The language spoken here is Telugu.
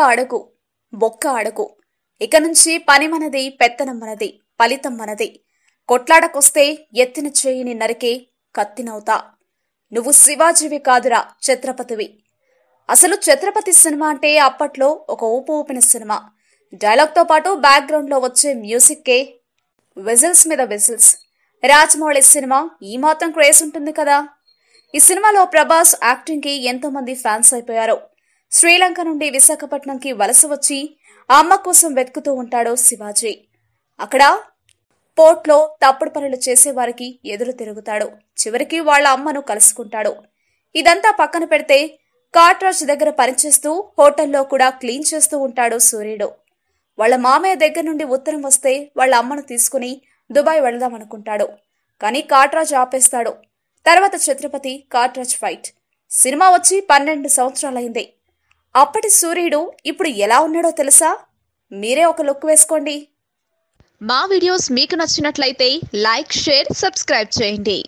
అడుగు బొక్క అడుగు. ఇక నుంచి పని మనది, పెత్తనం మనది, ఫలితం మనది. కొట్లాడకొస్తే ఎత్తిన చేయిని నరికే కత్తినవుతా. నువ్వు శివాజీవి కాదురా, ఛత్రపతివి. అసలు ఛత్రపతి సినిమా అంటే అప్పట్లో ఒక ఊపు ఊపిన సినిమా. డైలాగ్తో పాటు బ్యాక్గ్రౌండ్లో వచ్చే మ్యూజిక్కే విజిల్స్ మీద విజిల్స్. రాజమౌళి సినిమా ఈ మాత్రం క్రేజ్ ఉంటుంది కదా. ఈ సినిమాలో ప్రభాస్ యాక్టింగ్ కి ఎంతో మంది ఫ్యాన్స్ అయిపోయారు. శ్రీలంక నుండి విశాఖపట్నంకి వలస వచ్చి అమ్మ కోసం వెతుకుతూ ఉంటాడు శివాజీ. అక్కడ పోర్ట్లో తప్పుడు పనులు చేసేవారికి ఎదురు తిరుగుతాడు. చివరికి వాళ్ల అమ్మను కలుసుకుంటాడు. ఇదంతా పక్కన పెడితే కాట్రాజ్ దగ్గర పనిచేస్తూ హోటల్లో కూడా క్లీన్ చేస్తూ ఉంటాడు సూర్యుడు. వాళ్ల మామయ్య దగ్గర నుండి ఉత్తరం వస్తే వాళ్ల అమ్మను తీసుకుని దుబాయ్ వెళదామనుకుంటాడు. కానీ కాట్రాజ్ ఆపేస్తాడు. తర్వాత ఛత్రపతి కాట్రాజ్ ఫైట్. సినిమా వచ్చి 12 సంవత్సరాలైంది. అప్పటి సూర్యుడు ఇప్పుడు ఎలా ఉన్నాడో తెలుసా? మీరే ఒక లుక్ వేసుకోండి. మా వీడియోస్ మీకు నచ్చినట్లయితే లైక్, షేర్, సబ్స్క్రైబ్ చేయండి.